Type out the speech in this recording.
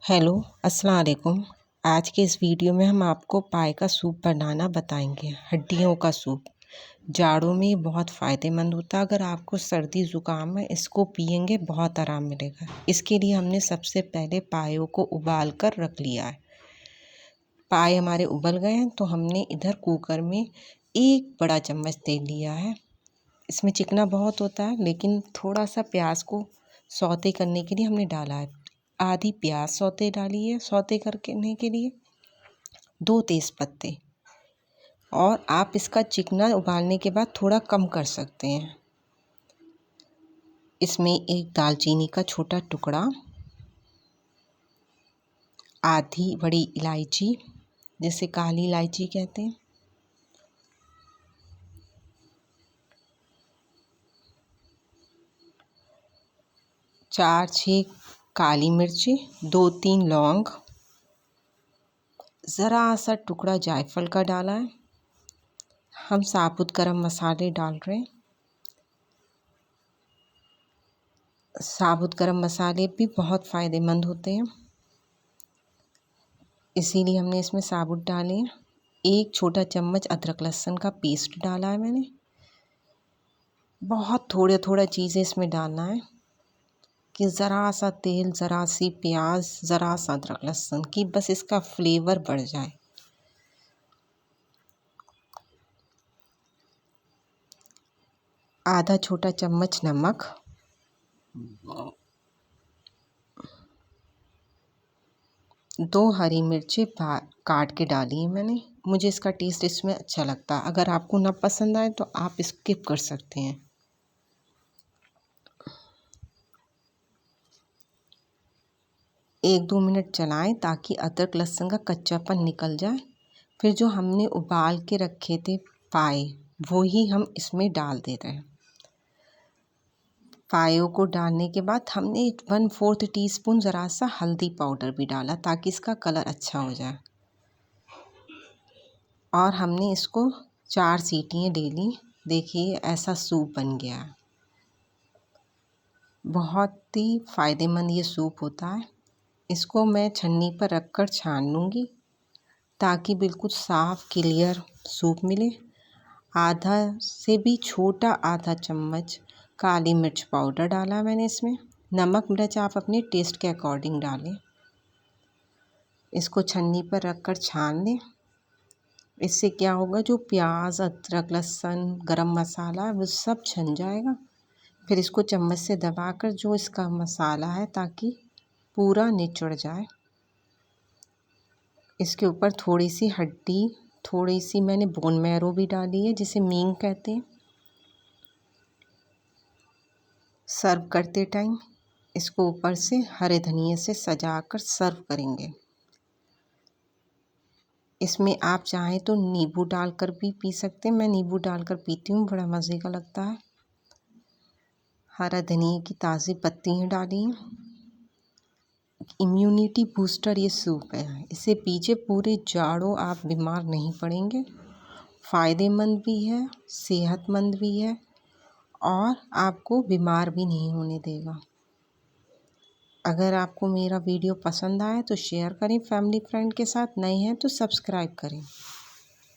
Hello अस्सलाम वालेकुम। आज के इस वीडियो में हम आपको पाए का सूप बनाना बताएंगे। हड्डियों का सूप जाड़ों में बहुत फ़ायदेमंद होता है। अगर आपको सर्दी ज़ुकाम है, इसको पियेंगे बहुत आराम मिलेगा। इसके लिए हमने सबसे पहले पायों को उबाल कर रख लिया है। पाए हमारे उबल गए हैं तो हमने इधर कुकर में 1 बड़ा चम्मच तेल लिया है। इसमें चिकना बहुत होता है, लेकिन थोड़ा सा प्याज को सौते करने के लिए हमने डाला है। आधी प्याज सौते डाली है सौते करने के लिए, 2 तेज़ पत्ते। और आप इसका चिकना उबालने के बाद थोड़ा कम कर सकते हैं। इसमें 1 दालचीनी का छोटा टुकड़ा, आधी बड़ी इलायची जिसे काली इलायची कहते हैं, चार 6 काली मिर्ची, 2-3 लौंग, ज़रा सा टुकड़ा जायफल का डाला है। हम साबुत गरम मसाले डाल रहे हैं। साबुत गरम मसाले भी बहुत फ़ायदेमंद होते हैं, इसीलिए हमने इसमें साबुत डाले हैं। 1 छोटा चम्मच अदरक लहसुन का पेस्ट डाला है मैंने। बहुत थोड़ा थोड़ा चीज़ें इसमें डालना है कि ज़रा सा तेल, ज़रा सी प्याज, ज़रा सा अदरक लहसुन की बस इसका फ्लेवर बढ़ जाए। आधा छोटा चम्मच नमक, 2 हरी मिर्ची काट के डाली है मैंने। मुझे इसका टेस्ट इसमें अच्छा लगता है। अगर आपको ना पसंद आए तो आप स्किप कर सकते हैं। 1-2 मिनट चलाएं ताकि अदरक लहसुन का कच्चापन निकल जाए। फिर जो हमने उबाल के रखे थे पाए, वो ही हम इसमें डाल दे रहे हैं। पायों को डालने के बाद हमने 1/4 टीस्पून ज़रा सा हल्दी पाउडर भी डाला ताकि इसका कलर अच्छा हो जाए। और हमने इसको 4 सीटियाँ ले ली। देखिए ऐसा सूप बन गया। बहुत ही फ़ायदेमंद ये सूप होता है। इसको मैं छन्नी पर रख कर छान लूँगी ताकि बिल्कुल साफ़ क्लियर सूप मिले। आधा से भी छोटा आधा चम्मच काली मिर्च पाउडर डाला मैंने इसमें। नमक मिर्च आप अपने टेस्ट के अकॉर्डिंग डालें। इसको छन्नी पर रख कर छान लें। इससे क्या होगा, जो प्याज, अदरक, लहसुन, गरम मसाला वो सब छन जाएगा। फिर इसको चम्मच से दबाकर जो इसका मसाला है ताकि पूरा निचड़ जाए। इसके ऊपर थोड़ी सी हड्डी, थोड़ी सी मैंने बोन मैरो भी डाली है जिसे मींग कहते हैं। सर्व करते टाइम इसको ऊपर से हरे धनिए से सजाकर सर्व करेंगे। इसमें आप चाहें तो नींबू डालकर भी पी सकते हैं। मैं नींबू डालकर पीती हूँ, बड़ा मज़े का लगता है। हरा धनिए की ताज़ी पत्तियाँ डाली हैं। इम्यूनिटी बूस्टर ये सूप है। इसे पीजिए, पूरे जाड़ों आप बीमार नहीं पड़ेंगे। फ़ायदेमंद भी है, सेहतमंद भी है और आपको बीमार भी नहीं होने देगा। अगर आपको मेरा वीडियो पसंद आए तो शेयर करें फैमिली फ्रेंड के साथ। नए हैं तो सब्सक्राइब करें।